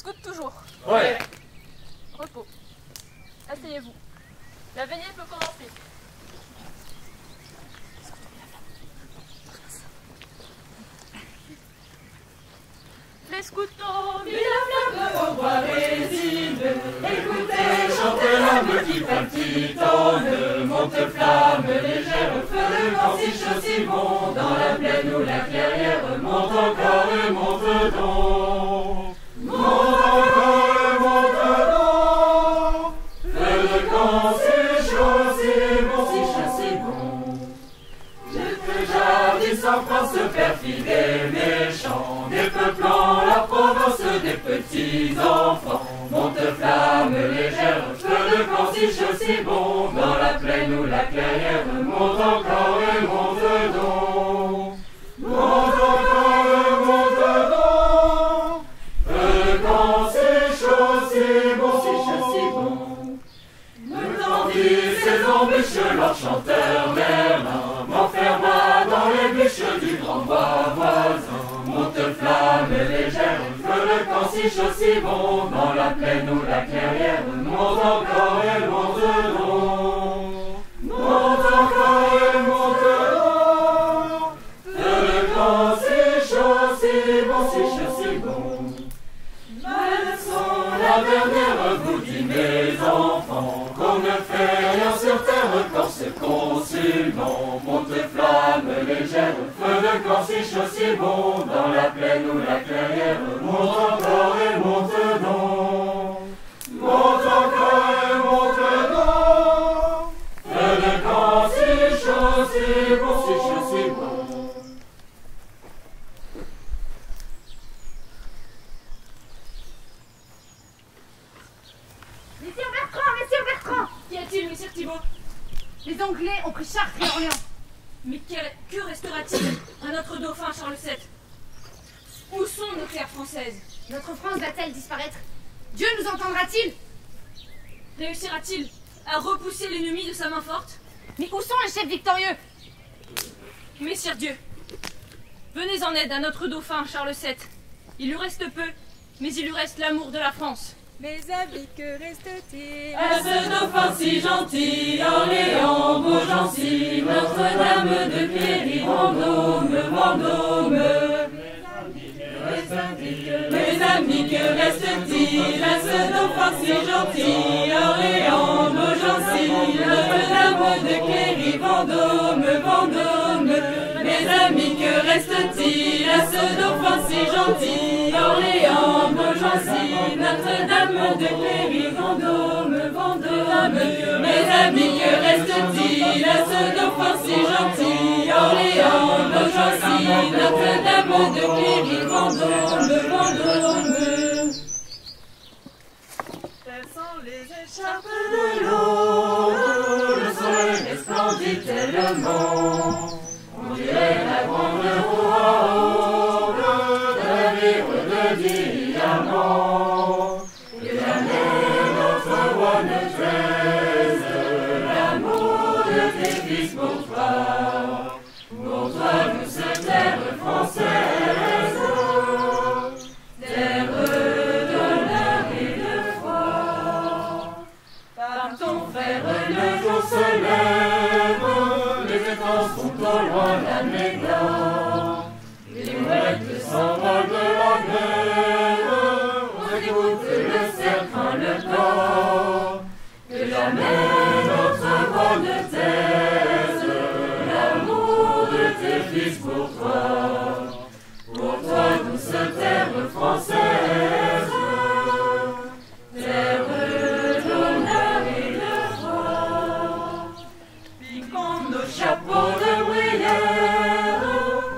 Scout toujours. Ouais. Repos. Asseyez-vous. La veillée peut commencer. Les scouts ont mis la flamme au bois résine. Écoutez, chantez l'âme qui palpitonne. Monte flamme légère, feu de camp si chaud si bon. Dans la plaine ou la clairière, monte encore et monte donc. Monte encore et monte donc. Feu de camp si chaud si bon, si chaud si bon. J'étais jadis en France perfide et méchant, dépeuplant la Provence des petits enfants. Monte flamme légère, feu de camp si chaud si bon. Dans la plaine ou la clairière, monte encore et monte donc. Monte encore et monte donc. Feu de camp si chaud si bon, si chaud si bon. Me tendit ses embûches, leur chanteur Merlin m'enferma dans les bûches du grand bois voisin. Monte flamme légère, feu de camp si chaud si bon. Dans la plaine ou la clairière, monte encore et monte donc. Monte encore et monte donc. Feu de camp si chaud si bon, si chaud si bon. Ma leçon, la dernière, vous dit mes enfants, qu'on ne fait rien sur terre qu'en se consultant. Monte flamme légère, feu de camp si chaud si bon. Dans la plaine ou la clairière, monte encore et monte donc. Monte encore et monte donc. Feu de camp si chaud si bon, si chaud si bon. Messire Bertrand! Qu'y a-t-il, monsieur Thibault? Les Anglais ont pris Chartres et Orléans. Mais que restera-t-il à notre dauphin Charles VII? Où sont nos terres françaises? Notre France va-t-elle disparaître? Dieu nous entendra-t-il? Réussira-t-il à repousser l'ennemi de sa main forte? Mais où sont les chefs victorieux? Messire Dieu, venez en aide à notre dauphin Charles VII. Il lui reste peu, mais il lui reste l'amour de la France. Mes amis, que reste-t-il À ce dauphin si gentil, Orléans, Beaugency, Notre-Dame de Cléry, Vendôme, Vendôme. Mes amis, que reste-t-il à ce dauphin si gentil, Orléans, Beaugency, Notre-Dame de Cléry, Vendôme, Vendôme. Mes amis, que reste-t-il à ce dauphin si gentil, Orléans, Beaugency, Notre-Dame de Cléry, Vendôme, Vendôme. Mes amis, que reste-t-il à ce dauphin si gentil, Orléans, Beaugency, Notre-Dame de Cléry, Vendôme, Vendôme. Elles sont les Échappe écharpes de l'eau, le soleil resplendit tellement. On dirait la grande roue à aube d'un livre de diamants. Et jamais notre roi ne taise l'amour de tes fils pour toi. Pour toi, douce terre française, terre d'honneur et de foi. Par ton frère, le jour se lève, les étangs sont au loin d'un éclat. Les mouettes s'envolent de la mer, on écoute le cerf, le corps. Que jamais notre roi ne taise l'amour de tes fils pour toi. Pour toi, douce terre française, terre d'honneur et de foi. Piquons nos chapeaux de bruyère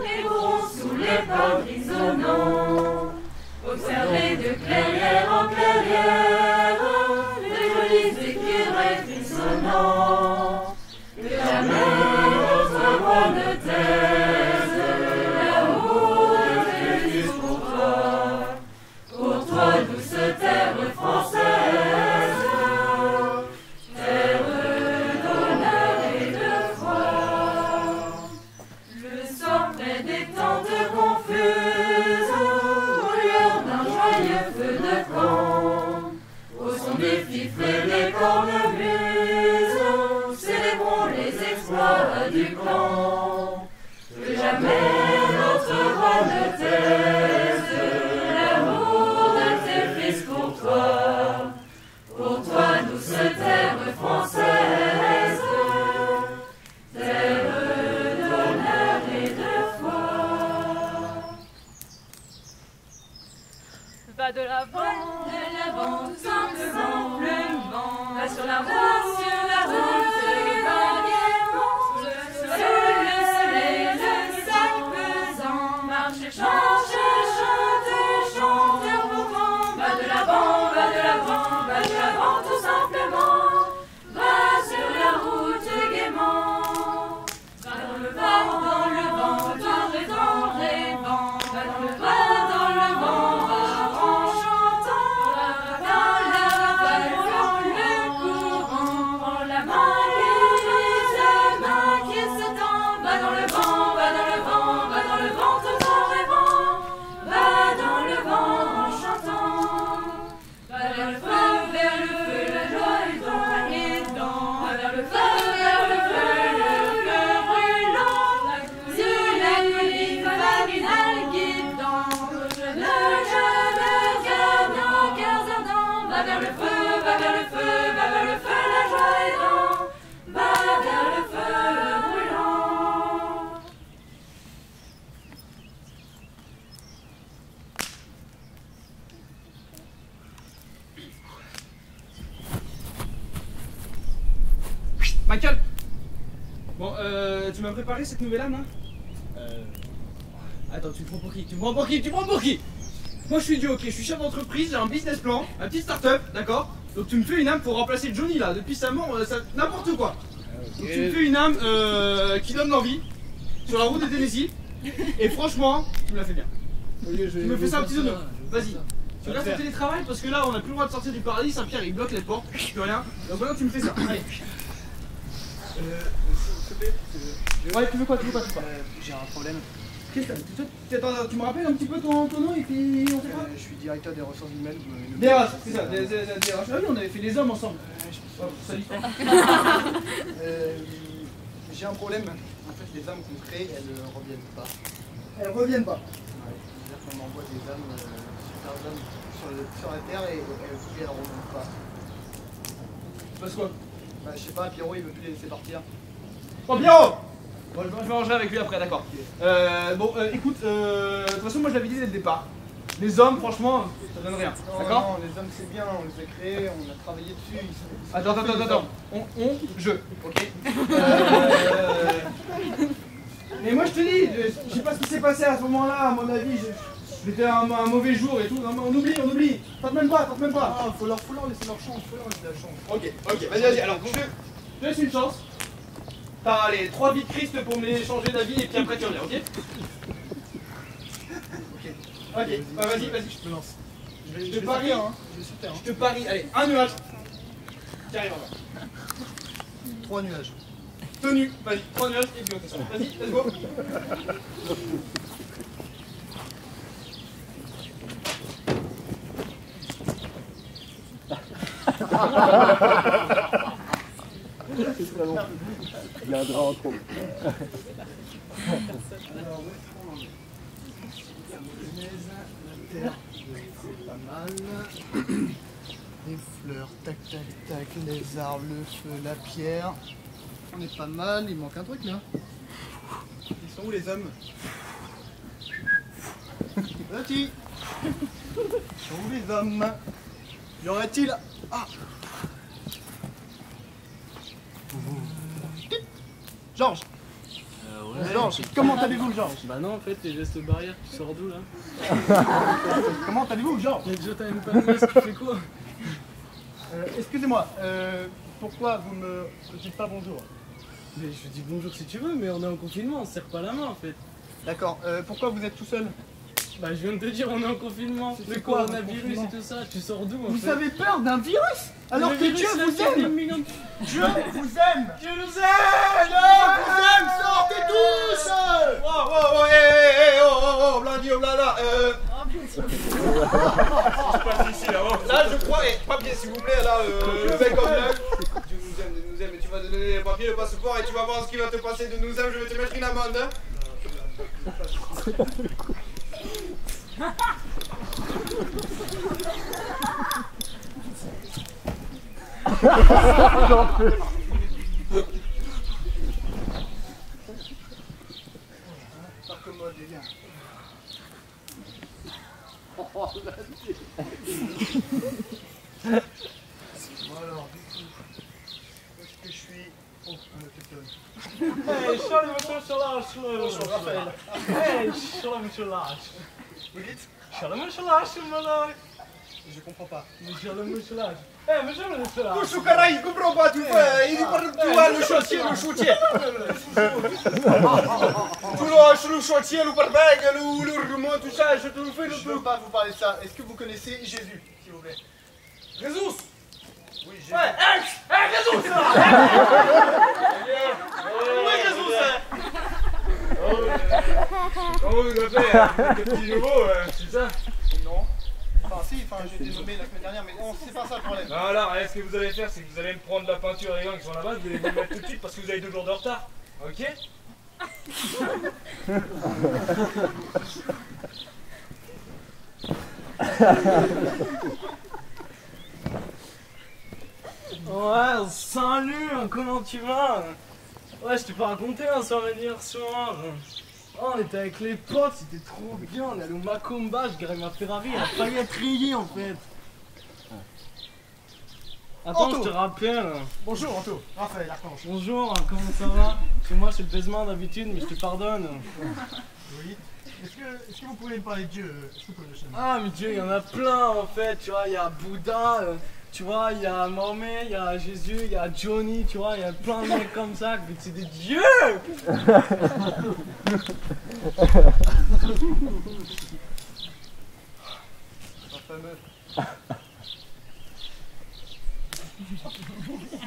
et courons sous les pins grisonnants. Observez de clairière en clairière les jolis écureuils frissonnants. Que jamais notre roi ne taise l'amour de tes fils pour toi. Pour toi, douce terre française, terre d'honneur et de foi. Le soir près des tentes confuses, aux lueurs d'un joyeux feu de camp. Au son des fifles et des cornemuses, célébrons les exploits du clan. Que jamais notre roi ne taise l'amour de tes fils pour toi, douce terre française, terre d'honneur et de foi. Va de l'avant, tout simplement, va sur la route, et va gaiement, sous le soleil, le sac pesant, marche, change, chante, vent. Va de l'avant, tout simplement, va sur la route gaiement. Va dans le vent, tout rêvant, va dans le vent, va en chantant, va la vague, le courant, prends la main qui s'étend, va dans le vent, tout en rêvant, va dans le vent en chantant, va vers le feu, la joie est dans, va vers le feu, le cœur brûlant, sur la colline marinale guidant, le jeune gardien, cœurs ardents, va vers le feu, la joie est dans, va vers le feu brûlant. Michael! Bon, tu m'as préparé cette nouvelle âme, hein? Attends, tu me prends pour qui? Moi je suis Dieu, ok, je suis chef d'entreprise, j'ai un business plan, un petit start-up, d'accord? Donc tu me fais une âme pour remplacer Johnny là, depuis sa mort, n'importe quoi. Donc tu me fais une âme qui donne l'envie, sur la route de Tennessee, et franchement, tu me la fais bien. Tu me fais ça un petit honneur, vas-y. Tu restes en télétravail parce que là on n'a plus le droit de sortir du paradis, Saint-Pierre il bloque les portes, plus rien. Donc maintenant tu me fais ça, allez. Ouais, tu veux quoi? J'ai un problème. Qu'est-ce que t'as? Tu me rappelles un petit peu ton nom et puis on fait quoi? Je suis directeur des ressources humaines. DRH, c'est ça, des DRH. Ah oui, on avait fait les hommes ensemble. Salut. J'ai un problème. En fait, les âmes qu'on crée, elles ne reviennent pas. Elles reviennent pas. C'est-à-dire qu'on envoie des âmes, super âmes sur la Terre et elles ne reviennent pas. Parce quoi? Bah, je sais pas, Pierrot il veut plus les laisser partir. Oh Pierrot! Bon, je vais manger avec lui après, d'accord. Écoute, de toute façon, moi je l'avais dit dès le départ. Les hommes, franchement, ça donne rien. D'accord? Non, les hommes c'est bien, on les a créés, on a travaillé dessus. Attends. Je, ok? Mais moi je te dis, je sais pas ce qui s'est passé à ce moment-là, à mon avis, c'était un mauvais jour et tout. Non, mais on oublie. Tente même pas. Ah, faut leur laisser leur chance, la chance. Ok, vas-y, alors je te laisse une chance. T'as les 3 vies de Christ pour me les changer d'avis et puis après tu reviens, ok? Ok, bah vas-y, je te lance. Je te parie, hein. Je te parie, allez, un nuage. Qui arrive en bas. 3 nuages. Tenue, vas-y, 3 nuages et puis on descend. Vas-y, let's go. C'est très long. Il y a un drap en trop. C'est pas mal. Les fleurs, tac, les arbres, le feu, la pierre. On est pas mal, il manque un truc là. Ils sont où les hommes? Petit. Ils sont où les hommes? Y aurait-il... Ah. Georges. Ouais. Georges, comment allez-vous Georges? Bah non, en fait, les gestes barrières, tu sors d'où là? Comment allez-vous Georges? Mais déjà, t'as même pas de masque, tu fais quoi? Excusez-moi, pourquoi vous me dites pas bonjour? Mais je dis bonjour si tu veux, mais on est en confinement, on se serre pas la main en fait. D'accord, pourquoi vous êtes tout seul? Bah je viens de te dire, on est en confinement, C'est le quoi, coronavirus confinement et tout ça, tu sors d'où en Vous fait? avez peur d'un virus? Alors Le que virus, Dieu là, vous c'est des aime! millions de- Dieu vous aime! Dieu nous aide! Dieu vous aime! Sortez tous! Oh, blandi, oh là là, passe ici, là-haut. Là, je crois, et papier s'il vous plaît, là, le mec comme là. Tu nous aimes, et tu vas te donner le papier, le passeport, et tu vas voir ce qui va te passer de nous aimes, je vais te mettre une amende. Hein. Pas commode, les gars. Bon alors, du coup, où est-ce que je suis? Oh, un autochtone. Hey, Charlie, Bonjour, Raphaël. Hey, Charlie, Vous dites? Je comprends pas. Hey, monsieur le Couche au carré, il comprend pas, tu vois, il parle, tu vois, le chantier. Tu lâches le chantier, le barbecue, le roulement, tout ça, je te le fais le Je veux truc. pas vous parler de ça. Est-ce que vous connaissez Jésus, s'il vous plaît? Jésus. Oui, Jésus. Ouais, Jésus. Oui, Jésus. Comment vous appelez, le petit nouveau, c'est ça? Non. Enfin, si, j'ai été nommé la semaine dernière, mais non, c'est pas ça le problème. Alors, ce que vous allez faire, c'est que vous allez me prendre la peinture et les gants qui sont là-bas, vous allez vous le mettre tout de suite parce que vous avez 2 jours de retard. Ok? Ouais, salut, comment tu vas? Ouais, je t'ai pas raconté un soir hier soir. Oh, on était avec les potes, c'était trop bien. On est allé au Macumba, je garais ma Ferrari, elle a failli être rayée en fait. Attends, Anto. je te rappelle. Bonjour, Anto. Raphaël, Archange. Bonjour, comment ça va? C'est moi, je suis le baisement d'habitude, mais je te pardonne. Oui. Est-ce que vous pouvez me parler de Dieu, s'il vous plaît? Ah, mais Dieu, il y en a plein en fait. Tu vois, il y a Bouddha, tu vois, il y a Mahomet, il y a Jésus, il y a Johnny, tu vois, il y a plein de mecs comme ça, mais c'est des dieux! fameux.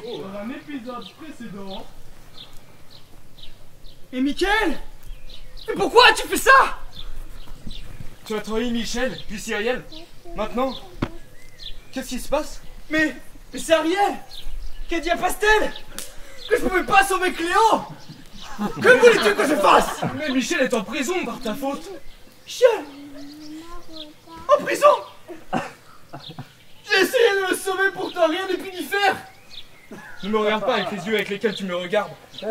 Dans un épisode précédent. Et Mickaël? Mais pourquoi tu fais ça? Tu as trahi Michel, puis Cyrielle. Maintenant, qu'est-ce qui se passe? Mais c'est Ariel qui a dit à Pastel que je pouvais pas sauver Cléo. Que voulais-tu que je fasse? Mais Michel est en prison par ta faute. Michel? En prison? J'ai essayé de le sauver, pourtant rien n'est pu y faire. Ne me regarde pas avec les yeux avec lesquels tu me regardes. Eh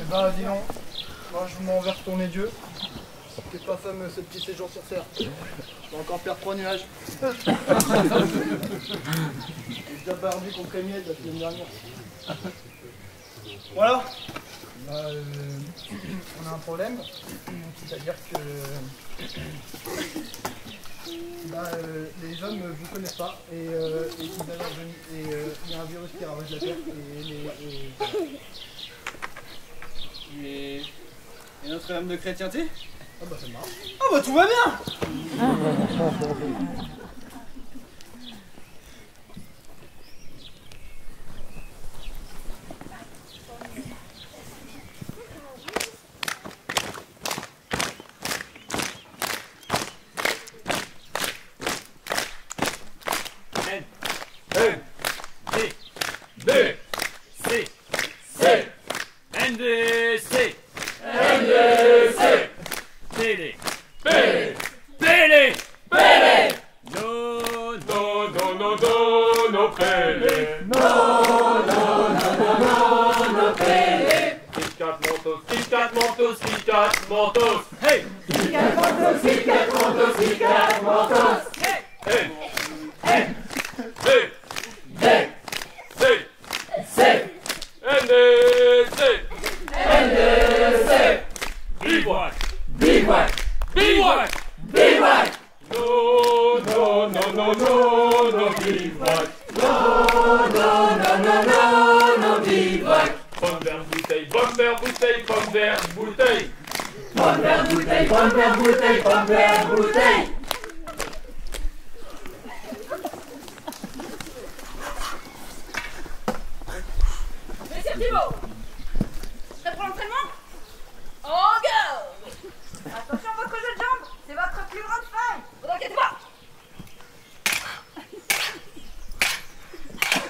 ben, dis donc, moi je m'en vais retourner Dieu. C'est pas fameux ce petit séjour sur Terre. Je vais encore perdre 3 nuages. J'ai déjà perdu contre Amiel la semaine dernière. Voilà. On a un problème. C'est-à-dire que les hommes ne vous connaissent pas et il y a un virus qui ravage la Terre Et Notre-Dame de chrétienté? Ah bah ça marche. Ah bah tout va bien.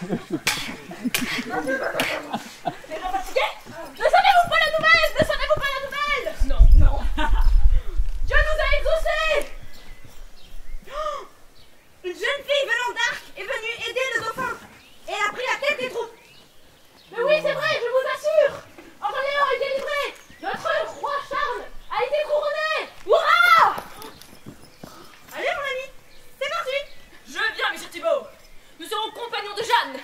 déjà fatigué? Ne savez-vous pas la nouvelle? Ne savez-vous pas la nouvelle? Non, non. Dieu nous a exaucés. Une jeune fille venant d'Arc est venue aider le dauphin. Et a pris la tête des troupes. Mais oui, c'est vrai, je vous assure. Orléans est délivré. Notre roi Charles a été couronné. Hurrah! Allez mon ami, c'est parti. Je viens, monsieur Thibault. Nous serons compagnons de Jeanne.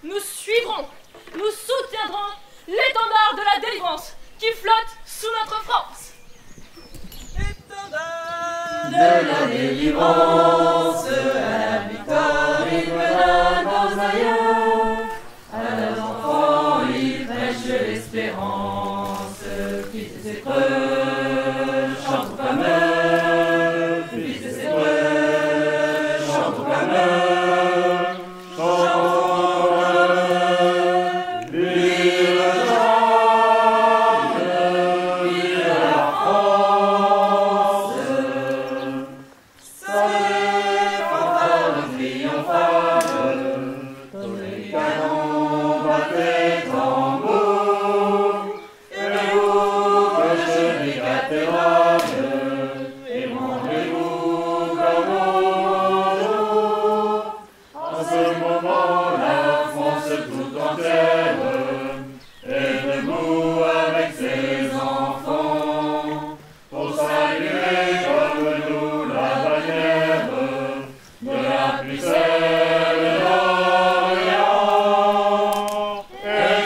Nous suivrons, nous soutiendrons l'étendard de la délivrance qui flotte sous notre France. De la délivrance à la victoire, il mena nos aïeux. À leurs enfants, il prêche l'espérance. Fils de ses preux, chante comme eux. Fils de ses preux, chante comme eux. Chantons comme eux. Vive Jeanne, vive la France. Salut, fanfare triomphale, dans les canons battent les tambours. Aimez-vous cloches des cathédrales, et mangez-vous comme au jour. En ce moment, la France tout entière est debout avec ses enfants pour saluer comme nous la bannière de la pucelle d'Orléans.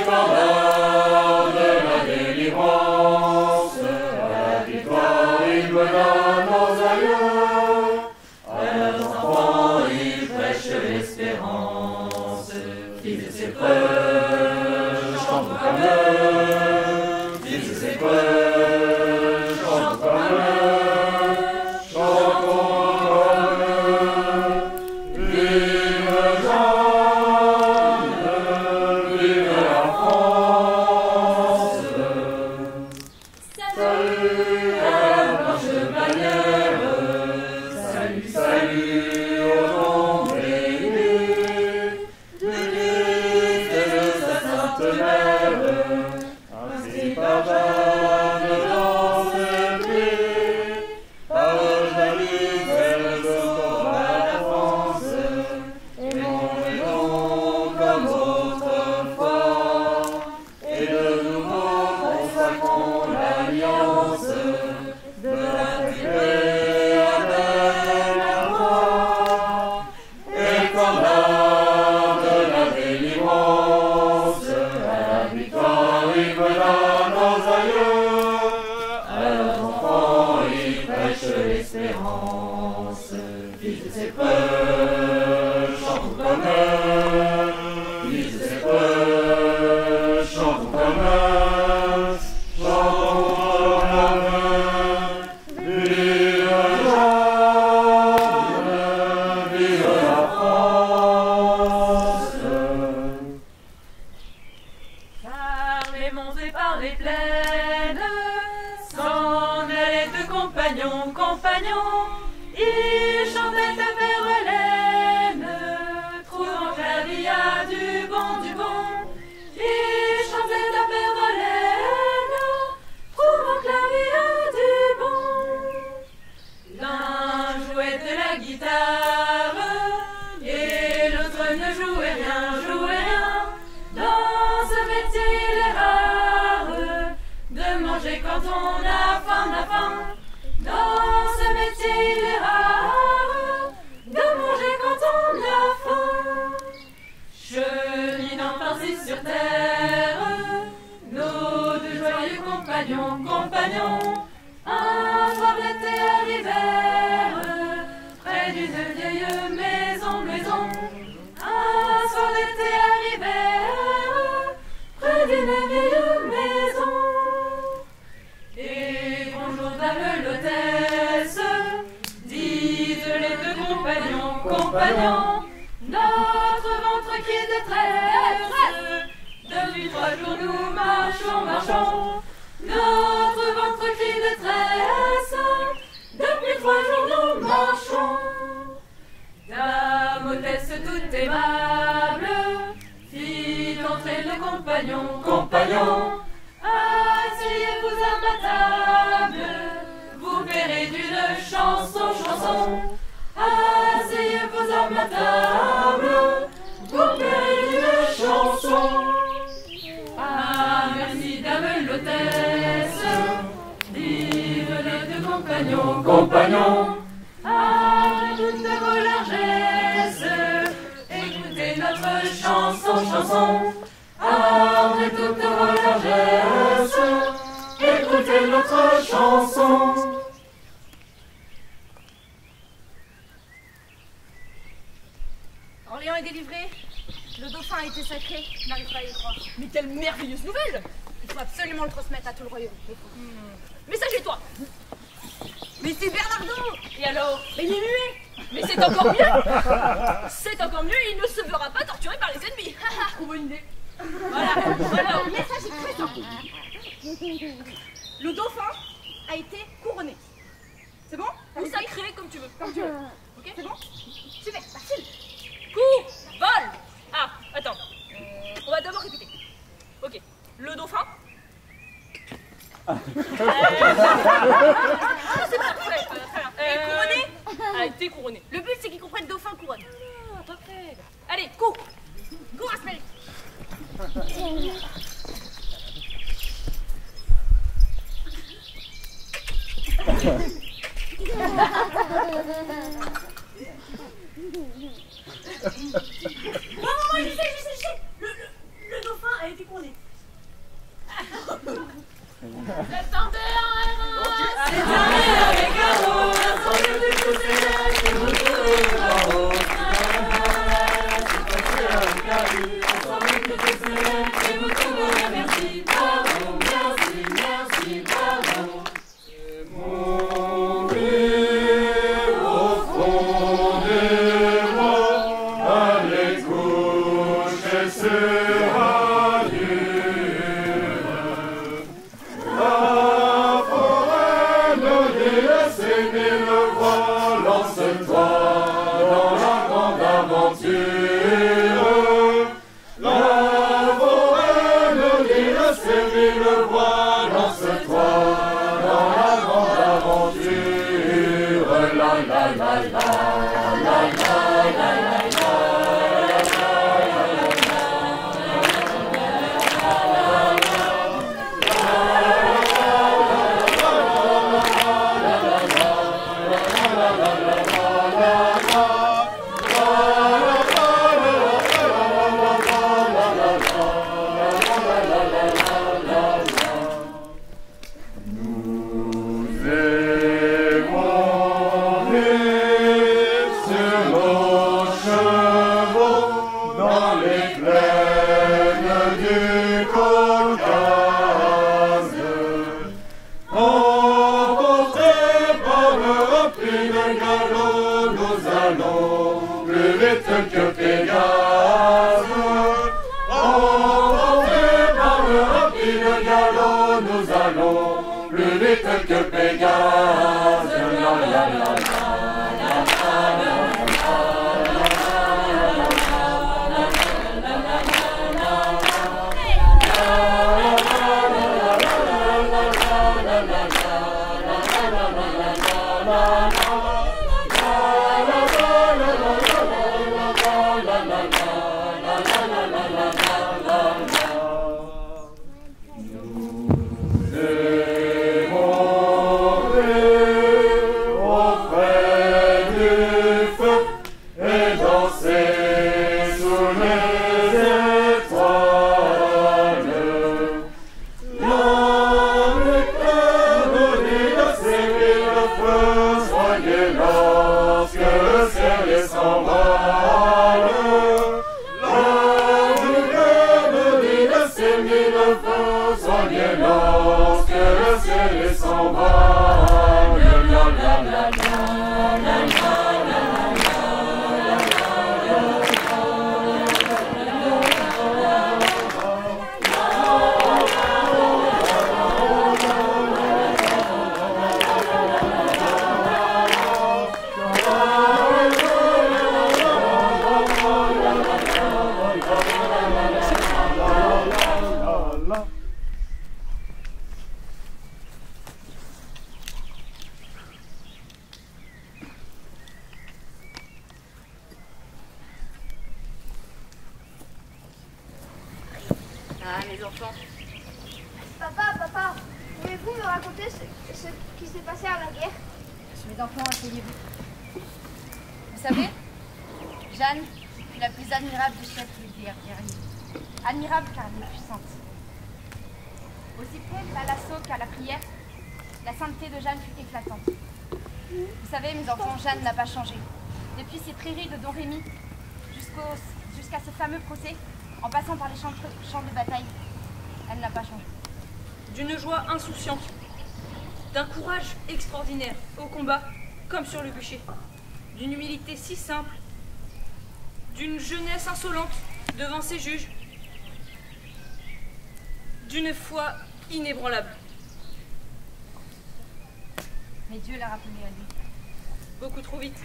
Étendard de la délivrance, à la victoire il mena nos aïeux. À leurs enfants il prêche l'espérance. Fils de ses preux, chante comme eux. Fils de ses preux, chante comme eux. Chantons comme eux. Vive Jeanne, vive la France. Salut à la blanche bannière, salut, salut au nom béni du Christ et de sa sainte mère, ainsi par Jeanne dans ses plis, par Jeanne elle sauvera la France, aimons-les comme autrefois, et de nouveau consacrons l'alliance de la triplée avec la croix. Étendard de la délivrance, à la victoire il mena nos aïeux. À leurs enfants il prêche l'espérance. Fils de ses preux, chantons comme eux. Fils de ses preux, chantons comme eux. Chantons comme eux. Vive Jeanne, vive la France. Par les monts et par les plaines, s'en allaient deux compagnons, ils chantaient à Verlaine, trouvant que la vie a du bon, ils chantaient à Verlaine, trouvant que la vie a du bon. L'un jouait de la guitare, et l'autre ne jouait rien. Dans ce métier, il est rare de manger quand on a faim. Dans ce métier, il est rare de manger quand on a faim. Cheminant par-ci sur terre, nos deux joyeux compagnons, un soir l'été arrivèrent près d'une vieille maison. Un soir d'été arrivèrent près d'une vieille maison. Et bonjour dame l'hôtesse, disent les deux compagnons, notre ventre qui détresse. Depuis 3 jours nous marchons, notre ventre qui détresse. Depuis 3 jours nous marchons. Dame hôtesse toute aimable, compagnons, compagnons, asseyez-vous à ma table, vous verrez d'une chanson, chanson. Asseyez-vous à ma table, vous verrez d'une chanson. Ah, merci dame l'hôtesse, vive les deux compagnons, compagnons. Après toutes vos largesses, écoutez notre chanson, chanson. Après toutes vos largesses, écoutez notre chanson. Orléans est délivré. Le dauphin a été sacré. Je n'arrive pas à y croire. Mais quelle merveilleuse nouvelle! Il faut absolument le transmettre à tout le royaume. Message et toi! Mais c'est Bernardo! Et alors? Mais il est muet! Mais c'est encore mieux! C'est encore mieux, il ne se fera pas torturer par les ennemis! Trop bonne idée! Voilà! Alors, Le message est très simple. Le dauphin a été couronné. C'est bon? ou sacré comme tu veux. Comme tu veux. Ok? C'est bon? Super, facile. Coup! Vol! Ah, attends. On va d'abord répéter. Ok. Le dauphin. Ah, c'est parfait. Très bien. Couronné? A été couronné. Le but, c'est qu'ils comprennent dauphin couronne. Ah, parfait. Allez, coup! Cours, Asmel. Maman, je sais. Le dauphin a été couronné. Attendez un c'est un avec un haut, l'ensemble du coup c'est là, c'est vous trouver là-haut. C'est un carré, ensemble du coup c'est là, c'est vous trouver, merci, bravo, merci, bravo. C'est mourir au fond des bois, allez coucher sur un dur. La forêt nous délaisse et mille voix, lance-toi dans la grande aventure. La forêt nous délaisse et mille voix, lance-toi dans la grande aventure. La la la la, la la la la. Que Pégase, emportés par le rapide galop, nous allons plus vite que Pégase. La la la au frère mes enfants. Papa, pouvez-vous me raconter ce qui s'est passé à la guerre? Mes enfants, asseyez-vous. Vous savez, Jeanne fut la plus admirable des chefs des guerriers. Admirable car elle est puissante. Aussi près à l'assaut qu'à la prière, la sainteté de Jeanne fut éclatante. Vous savez, mes enfants, Jeanne n'a pas changé. Depuis ces prairies de Don Rémy jusqu'à ce fameux procès, en passant par les champs de bataille, elle n'a pas changé. D'une joie insouciante, d'un courage extraordinaire au combat comme sur le bûcher, d'une humilité si simple, d'une jeunesse insolente devant ses juges, d'une foi inébranlable. Mais Dieu l'a rappelé à lui. Beaucoup trop vite.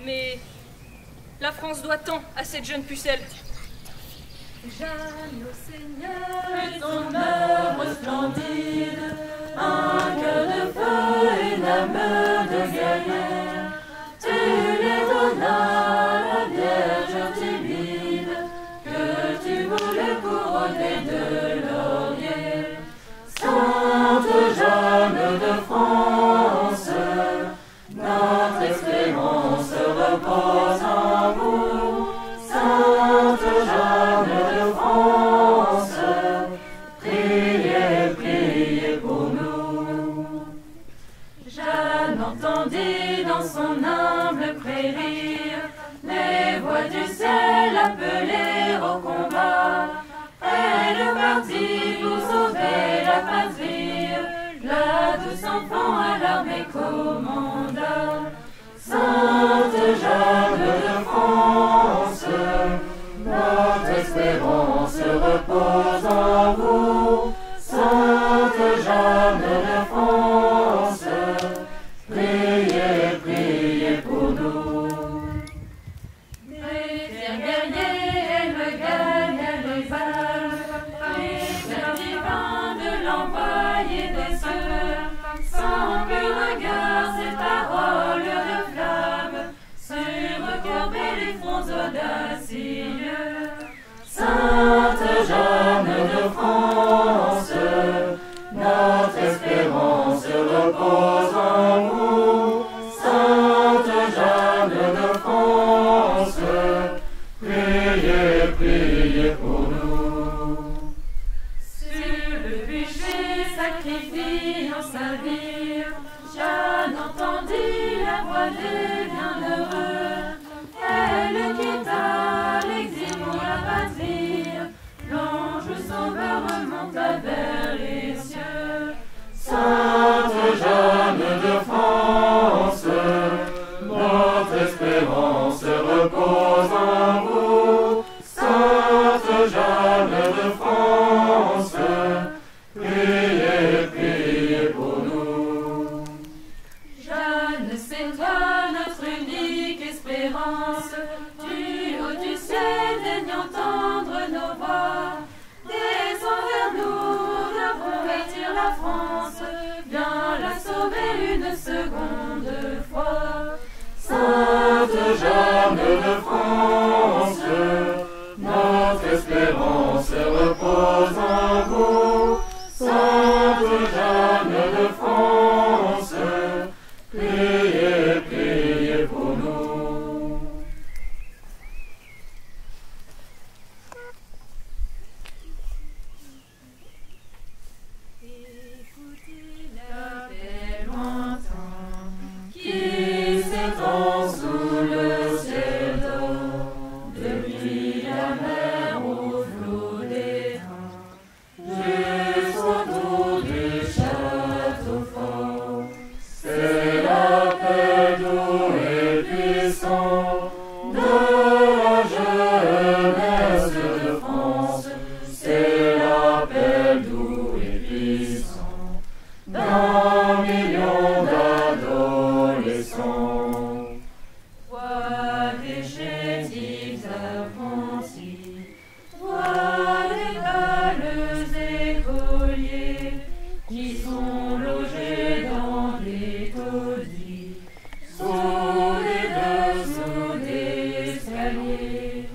Mais la France doit tant à cette jeune pucelle. Jeanne, au Seigneur, et ton œuvre splendide, un cœur de feu et une âme de guerrière, tu les donnas à la Vierge timide, que tu voulais couronner de laurier. Sainte Jeanne de France, notre espérance repose en vous. Sainte Jeanne de France, priez, priez pour nous. Jeanne entendit dans son humble prairie les voix du ciel appeler au combat. Elle partit pour sauver la patrie, la douce enfant à l'armée commanda. Sainte Jeanne de France, notre espérance repose en vous. Sainte Jeanne de France, priez, priez pour nous. Les fiers guerriers, elles gagnent les balles, les divins de l'envoyer des cieux, sans que regard ces paroles de flamme surcourber les fronts audacieux. Sainte Jeanne de France, notre espérance repose en vous. Sainte Jeanne de France, priez, priez pour nous. Sur le bûcher sacrifiant sa vie, Jeanne entendit la voix des bienheureux. Elle quitta l'exil pour la patrie, l'ange sauveur remonta vers les cieux. Sainte Jeanne de France, notre espérance repose en vous. Sainte Jeanne de France, priez, priez pour nous. Jeanne, c'est toi notre unique espérance, du haut du ciel daigne entendre nos voix. Descends vers nous, nous devons bâtir la France, viens la sauver une seconde fois. Sainte Jeanne de France, notre espérance repose en vous. Sainte Jeanne de France, priez, priez pour nous. Écoutez l'appel lointain qui s'étend sous le ciel d'eau, depuis la mer au flot d'étain, jusqu'autour du château fort. C'est l'appel doux et puissant de la jeunesse de France. C'est l'appel doux et puissant d'un million d'adolescents. Vois des chétifs apprentis, vois des balles écoliers qui sont logés dans des taudis, sous les dessous des escaliers.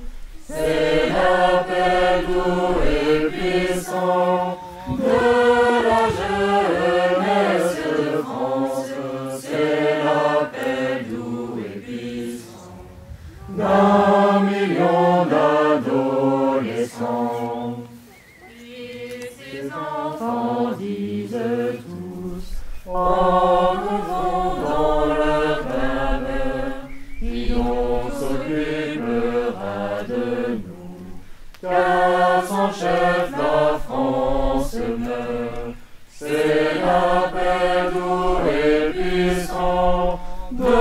C'est l'appel doux et puissant, de la jeunesse de France, c'est l'appel doux et puissant d'un million d'adolescents. Et ces enfants disent tous, en nouveau dans leur clameur, qui donc s'occupera de nous, car sans chef la France meurt. C'est l'appel doux et puissant de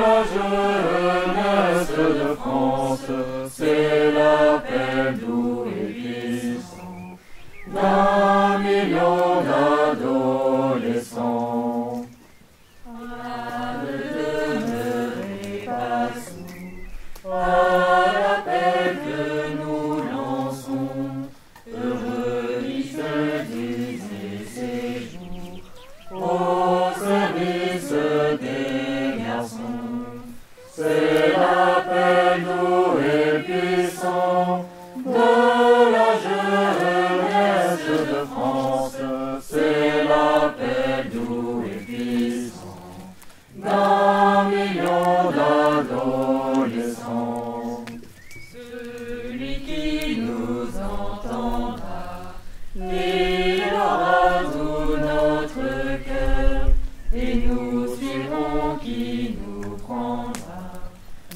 la jeunesse de France, c'est l'appel doux et puissant d'un million d'adolescents. À ne demeurer pas sourds à l'appel que nous lançons, heureux lycée du séjour, au service des garçons. C'est l'appel doux et puissant de la jeunesse de France, c'est l'appel doux et puissant d'un million d'adolescents. Celui qui nous entendra, il aura tout notre cœur, et nous suivrons qui nous prendra,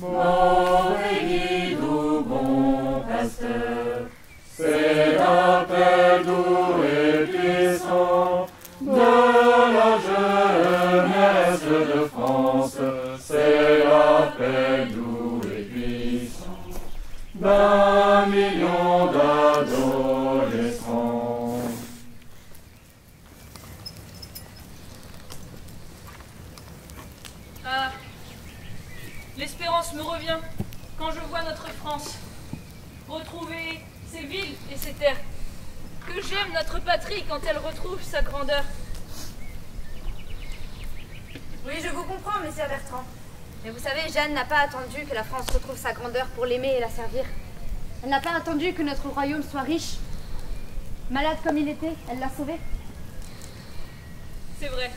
mauvais guide ou bon pasteur. C'est l'appel doux et puissant de la jeunesse de France, c'est l'appel doux et puissant d'un million d'adolescents. Ah, l'espérance me revient quand je vois notre France retrouver ses villes et ses terres. Que j'aime notre patrie quand elle retrouve sa grandeur. Oui, je vous comprends, monsieur Bertrand. Mais vous savez, Jeanne n'a pas attendu que la France retrouve sa grandeur pour l'aimer et la servir. Elle n'a pas attendu que notre royaume soit riche. Malade comme il était, elle l'a sauvé. C'est vrai.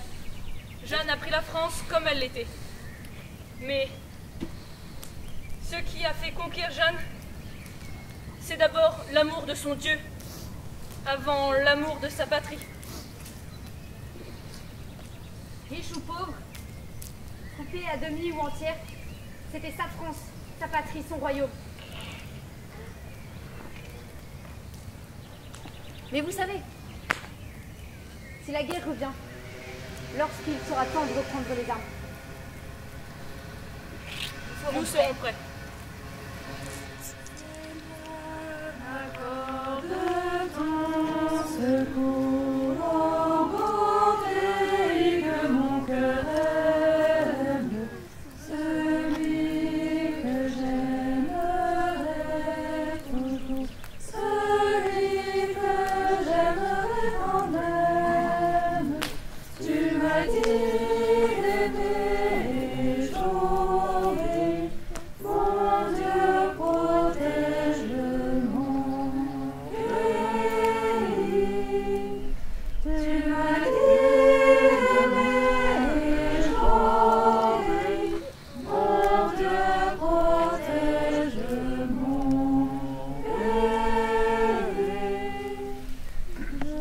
Jeanne a pris la France comme elle l'était. Mais ce qui a fait conquérir Jeanne, c'est d'abord l'amour de son Dieu, avant l'amour de sa patrie. Riche ou pauvre, coupée à demi ou entière, c'était sa France, sa patrie, son royaume. Mais vous savez, si la guerre revient, lorsqu'il sera temps de reprendre les armes, Nous serons prêts. Accorde ton secours aux beaux pays que mon cœur aime, celui que j'aimerais toujours, celui que j'aimerais quand même. Tu m'as dit d'aimer sauver, mon Dieu protège le monde. Tu m'as dit d'aimer sauver, mon Dieu protège le monde. Je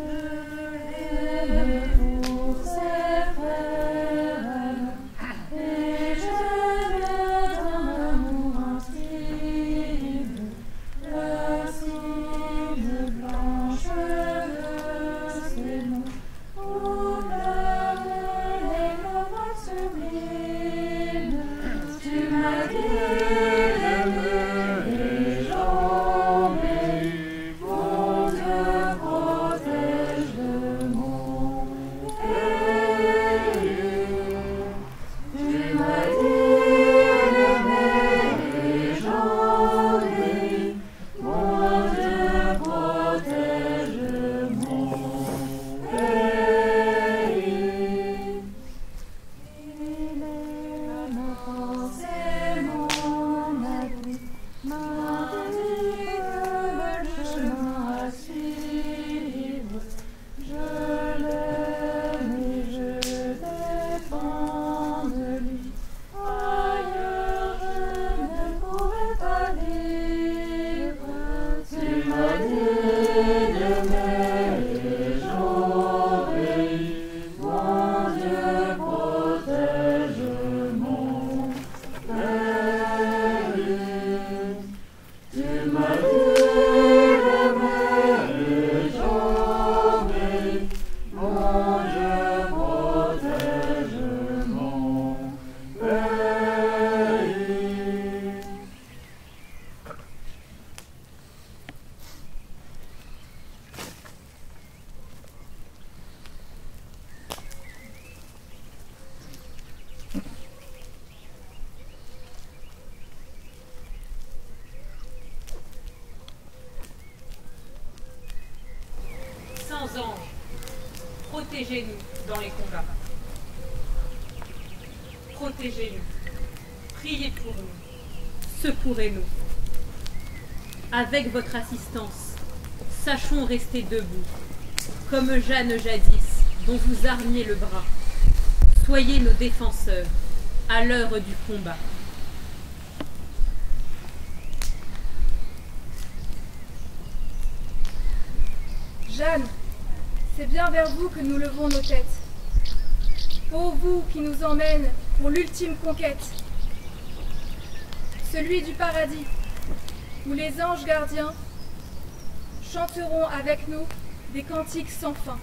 je protège mon pays. 100 anges, protégez-nous dans les combats. Protégez-nous, priez pour nous, secourez-nous. Avec votre assistance, sachons rester debout, comme Jeanne jadis, dont vous armiez le bras. Soyez nos défenseurs à l'heure du combat. Jeanne, c'est bien vers vous que nous levons nos têtes. Ô vous qui nous emmène pour l'ultime conquête, celui du paradis, où les anges gardiens chanteront avec nous des cantiques sans fin.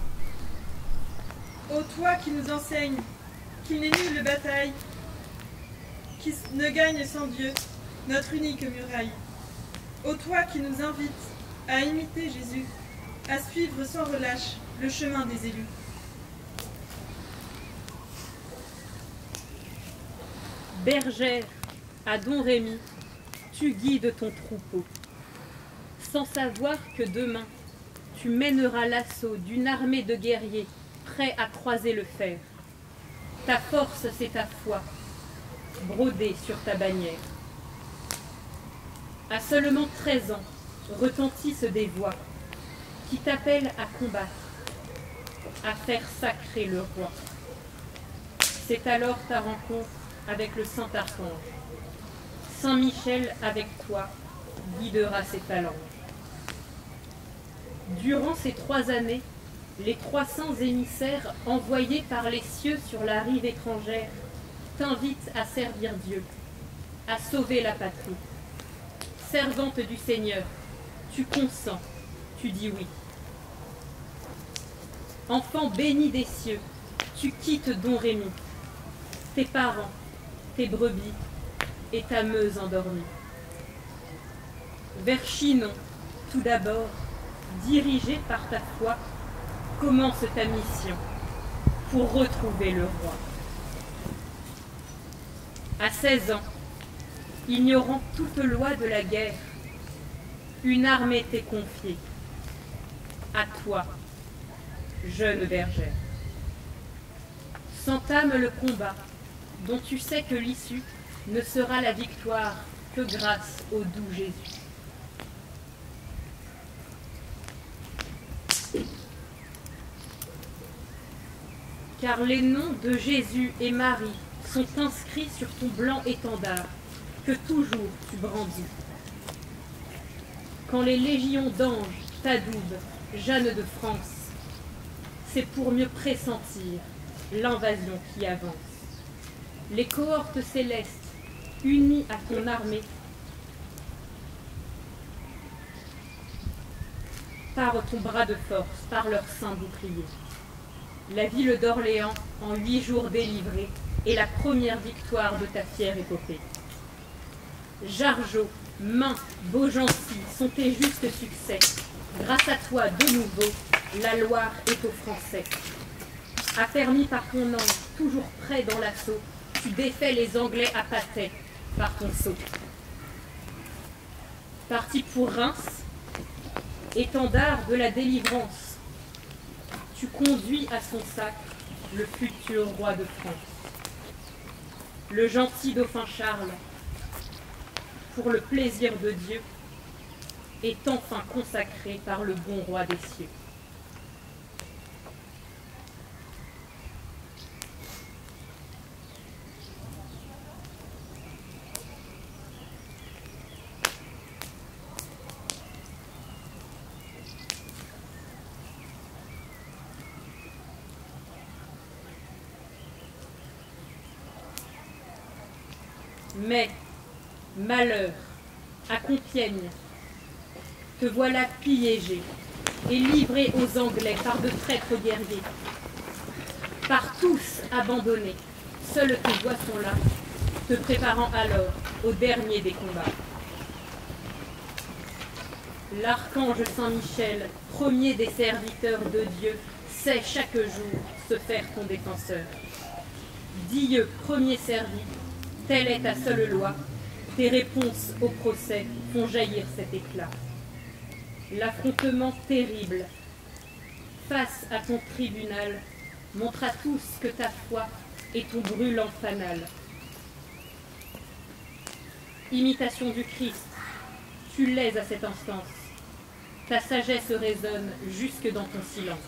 Ô toi qui nous enseignes qu'il n'est nulle bataille qui ne gagne sans Dieu, notre unique muraille. Ô toi qui nous invites à imiter Jésus, à suivre sans relâche le chemin des élus. Bergère, à Don Rémy, tu guides ton troupeau, sans savoir que demain, tu mèneras l'assaut d'une armée de guerriers prêts à croiser le fer. Ta force, c'est ta foi, brodée sur ta bannière. À seulement 13 ans, retentissent des voix qui t'appellent à combattre, à faire sacrer le roi. C'est alors ta rencontre avec le Saint-Archange. Saint Michel avec toi guidera ses phalanges. Durant ces 3 années, les 300 émissaires envoyés par les cieux sur la rive étrangère t'invitent à servir Dieu, à sauver la patrie. Servante du Seigneur, tu consens, tu dis oui. Enfant béni des cieux, tu quittes Don Rémy, tes parents, tes brebis et ta meuse endormie. Vers Chinon, tout d'abord, dirigé par ta foi, commence ta mission pour retrouver le roi. À 16 ans, ignorant toute loi de la guerre, une armée t'est confiée. À toi, jeune bergère. S'entame le combat, dont tu sais que l'issue ne sera la victoire que grâce au doux Jésus. Car les noms de Jésus et Marie sont inscrits sur ton blanc étendard, que toujours tu brandis. Quand les légions d'anges t'adoubent, Jeanne de France, c'est pour mieux pressentir l'invasion qui avance. Les cohortes célestes, unies à ton armée, par ton bras de force, par leur saint bouclier. La ville d'Orléans, en 8 jours délivrée, est la première victoire de ta fière épopée. Jargeau, Main, Beaugency sont tes justes succès. Grâce à toi, de nouveau, la Loire est aux Français. Affermi par ton ange, toujours prêt dans l'assaut, tu défais les Anglais à Patay par ton sceau. Parti pour Reims, étendard de la délivrance, tu conduis à son sacre le futur roi de France. Le gentil dauphin Charles, pour le plaisir de Dieu, est enfin consacré par le bon roi des cieux. Mais, malheur, à Compiègne, te voilà piégé et livré aux Anglais par de traîtres guerriers. par tous abandonnés, seuls tes doigts sont là, te préparant alors au dernier des combats. L'archange Saint-Michel, premier des serviteurs de Dieu, sait chaque jour se faire ton défenseur. Dieu, premier servi, telle est ta seule loi, tes réponses au procès font jaillir cet éclat. L'affrontement terrible, face à ton tribunal, montre à tous que ta foi est ton brûlant fanal. Imitation du Christ, tu l'es à cette instance, ta sagesse résonne jusque dans ton silence.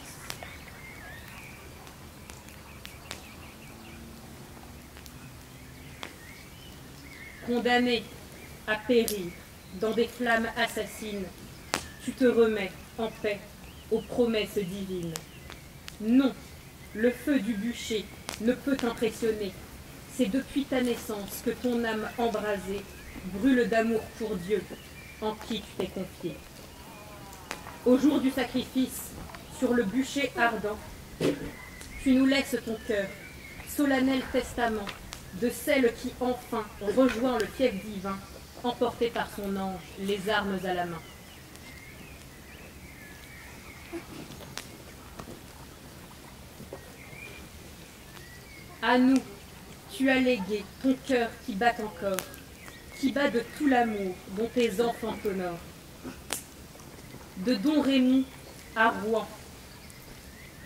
Condamné à périr dans des flammes assassines, tu te remets en paix aux promesses divines. Non, le feu du bûcher ne peut t'impressionner. C'est depuis ta naissance que ton âme embrasée brûle d'amour pour Dieu, en qui tu t'es confié. Au jour du sacrifice, sur le bûcher ardent, tu nous laisses ton cœur, solennel testament de celle qui enfin rejoint le fief divin, emportée par son ange, les armes à la main. À nous, tu as légué ton cœur qui bat encore, qui bat de tout l'amour dont tes enfants t'honorent. De Don Rémy à Rouen,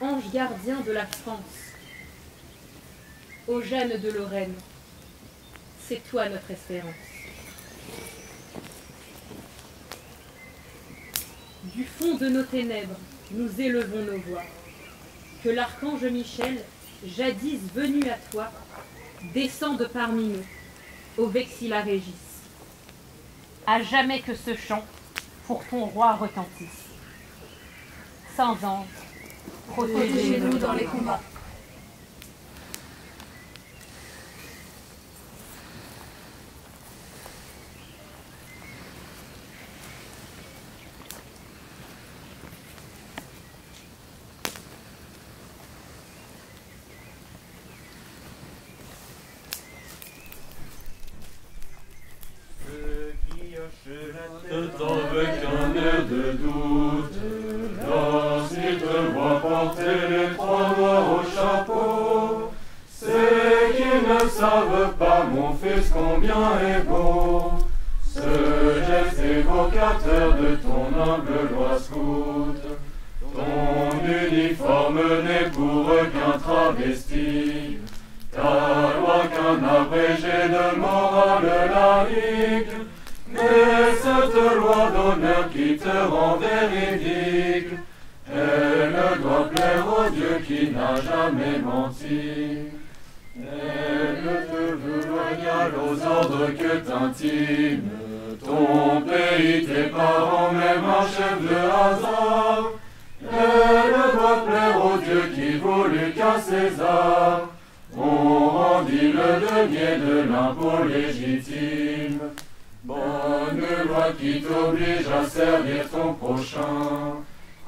ange gardien de la France, ô Jeanne de Lorraine, c'est toi notre espérance. Du fond de nos ténèbres, nous élevons nos voix. Que l'archange Michel, jadis venu à toi, descende parmi nous, au Vexilla Régis. À jamais que ce chant pour ton roi retentisse. Saints anges, protégez-nous dans les combats. Avec un air de doute, lorsqu'ils te voient porter les trois noirs au chapeau, c'est qu'ils ne savent pas, mon fils, combien est beau ce geste évocateur de ton humble loi scout. Ton uniforme n'est pour qu'un travesti, ta loi qu'un abrégé de morale laïque. Mais cette loi d'honneur qui te rend véridique, elle doit plaire au Dieu qui n'a jamais menti. Elle te veut loyal aux ordres que t'intime ton pays, tes parents, même un chef de hasard. Elle doit plaire au Dieu qui voulut qu'à César on rendit le denier de l'impôt légitime. Bonne loi qui t'oblige à servir ton prochain,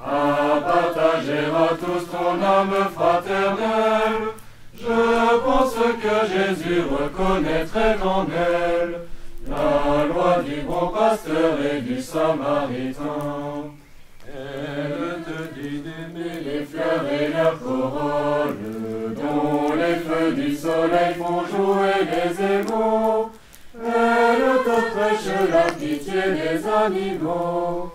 à partager à tous ton âme fraternelle. Je pense que Jésus reconnaîtrait en elle la loi du bon pasteur et du samaritain. Elle te dit d'aimer les fleurs et leurs corolles, dont les feux du soleil font jouer les émaux. Elle te prêche la pitié des animaux.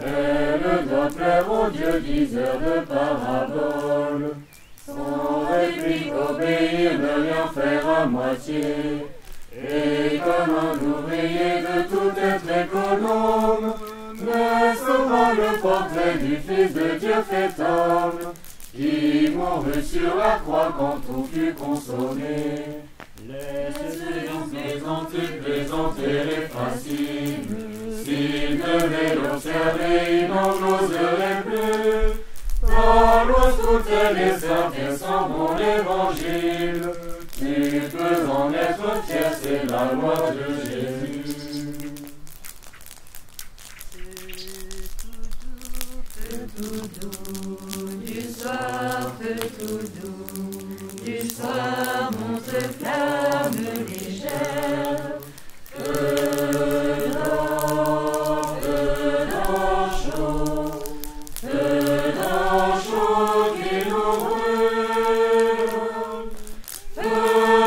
Elle doit plaire au Dieu diseur de paraboles. Sans réplique obéir, ne rien faire à moitié. Et comme un ouvrier de tout être économe, ne sera le portrait du Fils de Dieu fait homme, qui mourut sur la croix quand tout fut consommé. Laisse plaisanter les fascines, s'il devait l'observer, il n'en oserait plus. Ta loi scoutait les servir sans bon évangile, tu peux en être fier, c'est la loi de Jésus. C'est tout doux, du soir fait tout doux. soir monte flamme légère, feu d'un chaud qui nous brûle, feu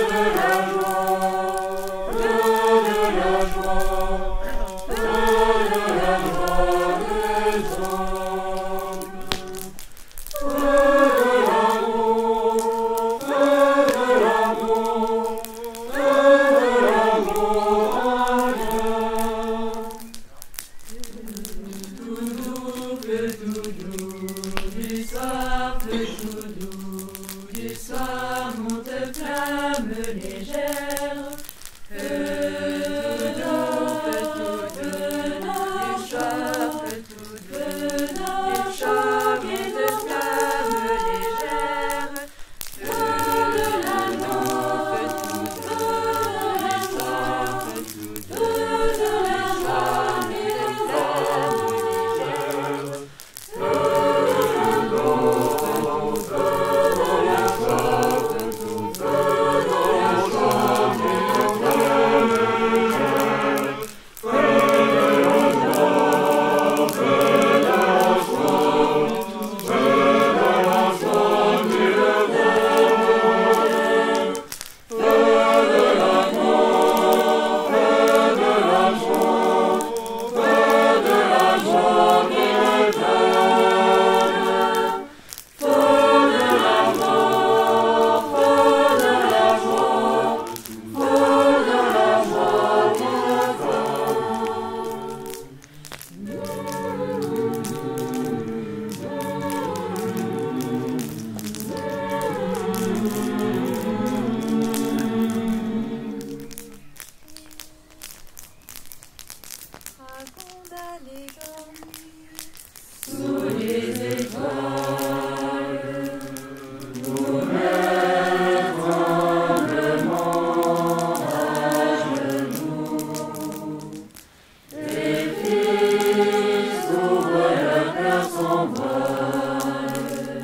de la joie, feu de la joie, feu de la joie des hommes, feu de l'amour, feu de l'amour, feu de l'amour en lien. Tout doux, feu tout doux, du soir, feu tout doux, du soir monte flamme légère, feu d'eau, feu tout doux, du soir, feu tout doux, du choc et de flamme légère, feu de l'amour, feu tout doux, du soir, feu tout doux, de la joie et de flamme légère, feu de l'amour, feu de la joie, feu tout doux, de la joie et de flamme légère, feu de la joie, feu de la joie, feu de la joie qui le verre, feu de l'amour, feu de la joie, feu de la joie qui le verre, feu de l'amour, feu de la joie, feu de la joie qui le sous les étoiles, nous mettre humblement à genoux. Les fils ouvrent le cœur sans voile.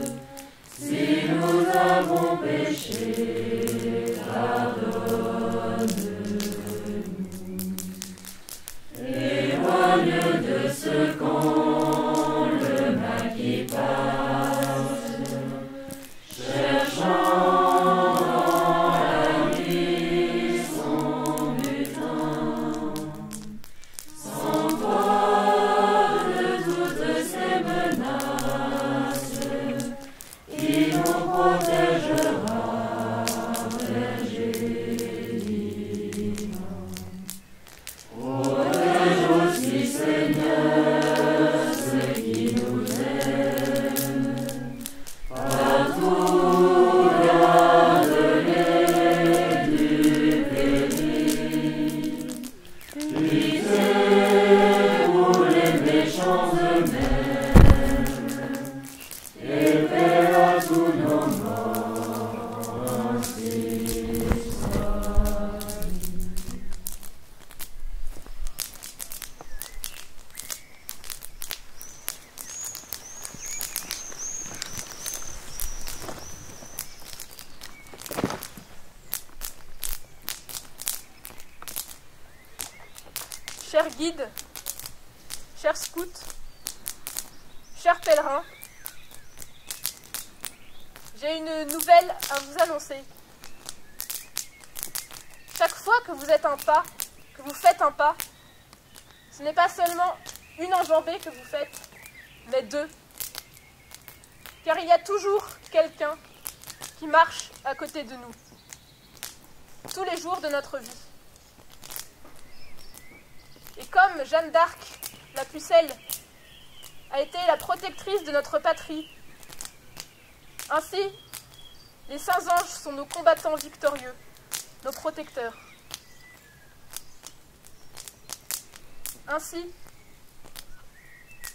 Si nous avons péché, pardonne-nous. Éloigne de ce camp le mal qui passe, cherchant dans la nuit son butin. Sans toi de toutes ces menaces, il nous protégera, berger divin. Protège aussi, Seigneur, ceux qui nous aiment. Partout, garde-les du péril. Pitié pour les méchants eux-mêmes, et paix à tous nos morts, ainsi soit. Chers guides, chers scouts, chers pèlerins, j'ai une nouvelle à vous annoncer. Chaque fois que vous êtes un pas, que vous faites un pas, ce n'est pas seulement une enjambée que vous faites, mais deux. Car il y a toujours quelqu'un qui marche à côté de nous, tous les jours de notre vie. Et comme Jeanne d'Arc, la pucelle, a été la protectrice de notre patrie, ainsi, les saints anges sont nos combattants victorieux, nos protecteurs. Ainsi,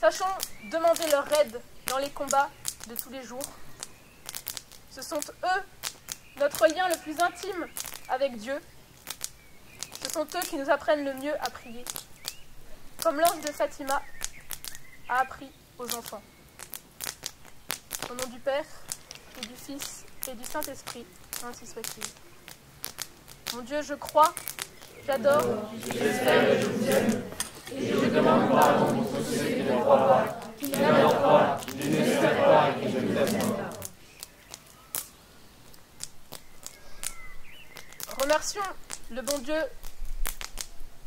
sachons demander leur aide dans les combats de tous les jours. Ce sont eux, notre lien le plus intime avec Dieu. Ce sont eux qui nous apprennent le mieux à prier, comme l'ange de Fatima a appris aux enfants. Au nom du Père, et du Fils, et du Saint-Esprit. Ainsi soit-il. Mon Dieu, je crois, j'adore, J'espère et je vous aime. Et je demande pardon pour tous ceux qui ne croient pas, qui n'adorent pas, qui n'espèrent pas et qui ne vous aiment pas. Remercions le bon Dieu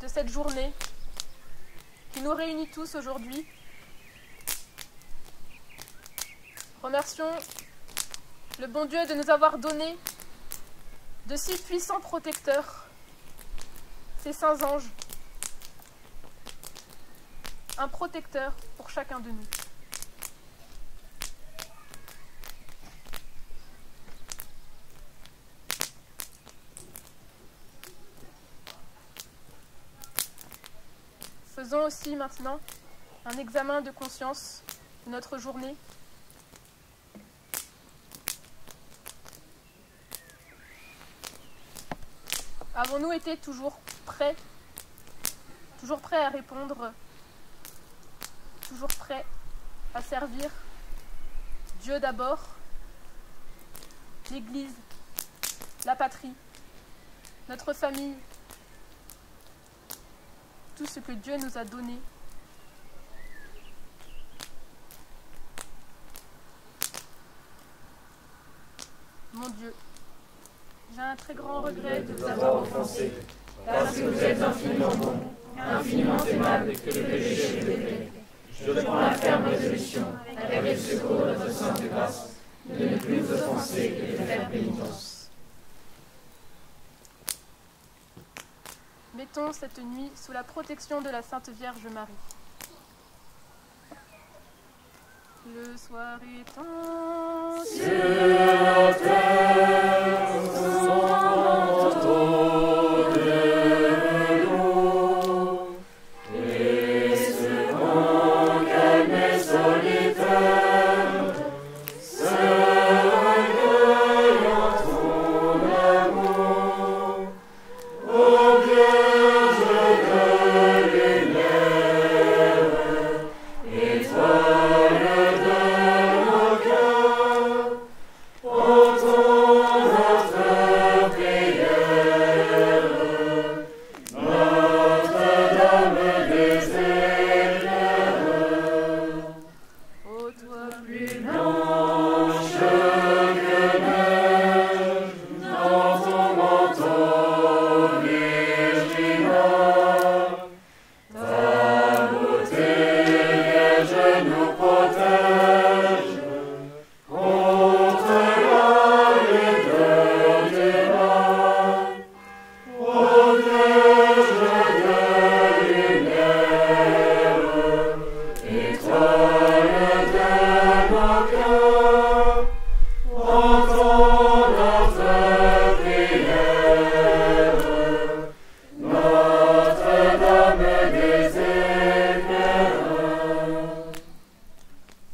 de cette journée qui nous réunit tous aujourd'hui. Remercions le bon Dieu de nous avoir donné de si puissants protecteurs, ces saints anges. Un protecteur pour chacun de nous. Faisons aussi maintenant un examen de conscience de notre journée. Avons-nous été toujours prêts à répondre, toujours prêts à servir Dieu d'abord, l'Église, la patrie, notre famille, tout ce que Dieu nous a donné. Mon Dieu, j'ai un très grand regret de vous avoir offensé, parce que vous êtes infiniment bon, infiniment aimable que le péché est délivré. Je prends la ferme résolution, avec le secours de votre sainte grâce, de ne plus vous offenser et de faire pénitence. Mettons cette nuit sous la protection de la Sainte Vierge Marie. Le soir étant sur la terre, son manteau de l'eau, et ce grand calme et solitaire, se recueille en ton amour, ô Vierge de lumière, étoile de nos cœurs, entends notre prière. Notre-Dame des éclairs, ô toi plus blanche que neige, dans ton manteau virginal, ta beauté vierge nous protège contre la laideur du mal. Ô Vierge de lumière, étoile de nos cœurs, entends notre prière. Notre-Dame des éclairs,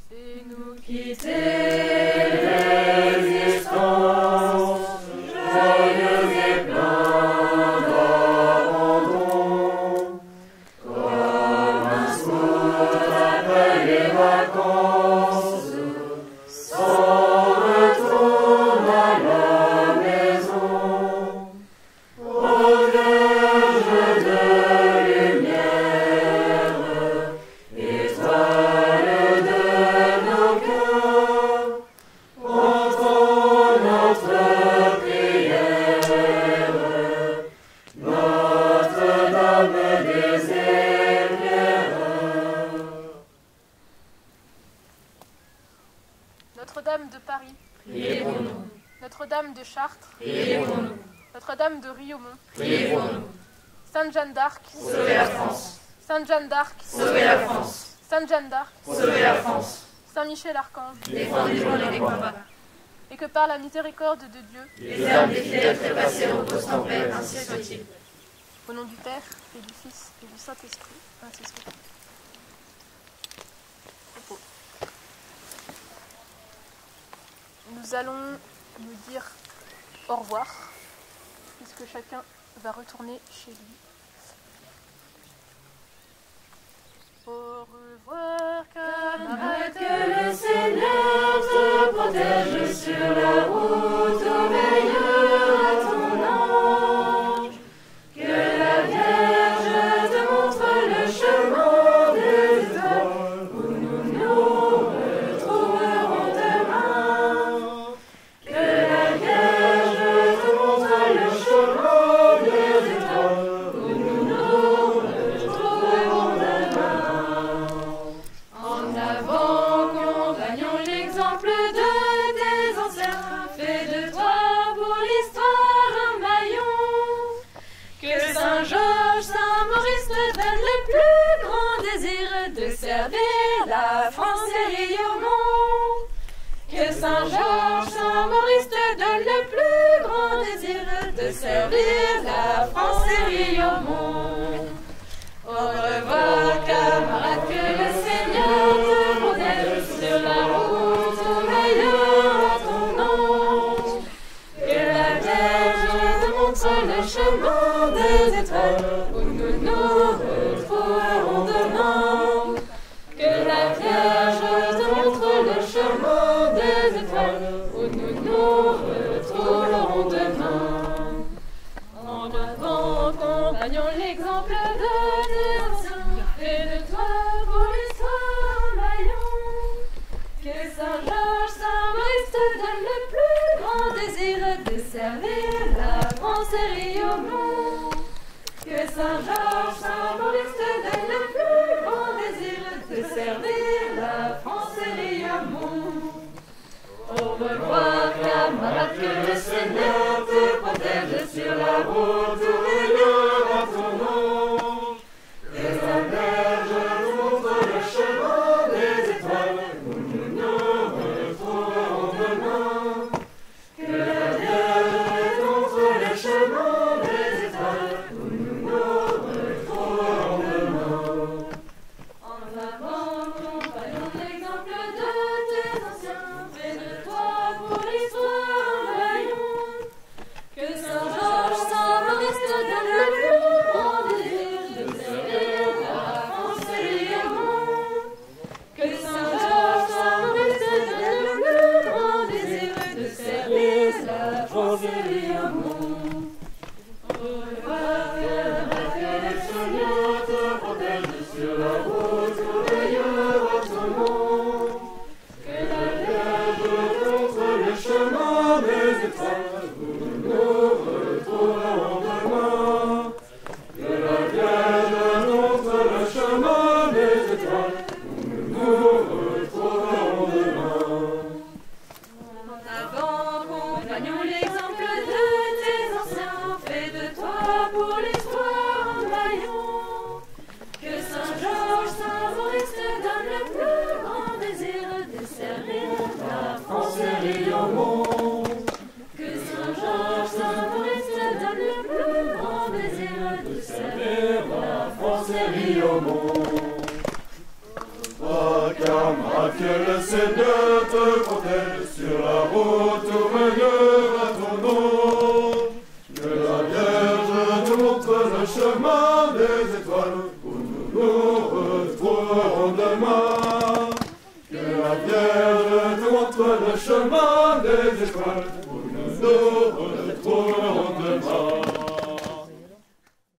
fais-nous quitter l'existence, joyeuse et plein d'abandon, comme un scout après les vacances, s'en retourne à la maison. Ô Vierge de lumière, étoile de nos cœurs, entends notre prière. Notre-Dame des éclairs, Notre-Dame de Paris, Priez pour nous. Notre-Dame de Chartres, Priez pour nous. Notre-Dame de Riaumont, Priez pour nous. Sainte Jeanne d'Arc, Sauvez la France. Sainte Jeanne d'Arc, Sauvez la France. Sainte Jeanne d'Arc, Sauvez la France. Saint Michel Archange, Défendez-nous les combats. et que par la miséricorde de Dieu, Les âmes des fidèles trépassés reposent en paix, ainsi soit-il. au nom du Père et du Fils et du Saint-Esprit, ainsi soit. Repos. Nous allons nous dire au revoir, puisque chacun va retourner chez lui. Au revoir, camarades, Que le Seigneur te protège sur la route, veille Saint-Georges, Saint-Maurice te donne le plus grand désir de servir la France et rire au monde. Au revoir, camarades, que le Seigneur te protège sur la route au meilleur en ton nom. Que la Vierge te montre le chemin des étoiles où nous nous retrouverons demain. Que la Vierge te montre le chemin des étoiles où nous nous retrouverons demain. En avant, compagnons, l'exemple de tes anciens, et de toi pour l'histoire un maillon. Que Saint-Georges, Saint-Maurice te donne le plus grand désir de servir la France et rire au monde. Que Saint-Georges, Saint-Maurice te donne le plus grand désir de servir la France et rire au monde. Au revoir, camarades, que le Seigneur te protège sur la route où meilleur à ton nom. Que la Vierge nous montre le chemin des étoiles où nous nous retrouverons demain. Que la Vierge nous montre le chemin des étoiles où nous nous retrouverons demain. En avant, compagnons, l'exemple de tes anciens, fais de toi pour l'histoire un maillon. Que Saint-Georges, Saint-Maurice te donne le plus grand désir de servir la France et rire au monde. Que Saint-Georges, Saint-Maurice te donne le plus grand désir de servir la France et rire au monde. Au revoir, que le Seigneur te protège sur la route où meilleur à ton nom. Que la Vierge te montre le chemin des étoiles où nous nous retrouverons demain. Que la Vierge nous montre le chemin des étoiles où nous nous retrouverons demain. En avant, compagnons, l'exemple de tes anciens, fais de toi pour l'histoire un maillon. Que Saint-Georges, Saint-Maurice te donne le plus grand désir de servir la France et rire au monde. Que Saint-Georges, Saint-Maurice te donne le plus grand désir de servir la France et rire au monde. Toi, camarade, que le Seigneur te protège sur la route où meilleur à ton nom. Que la Vierge nous montre le chemin des étoiles où nous nous retrouverons demain. Que la Vierge nous montre le chemin des étoiles où nous nous retrouverons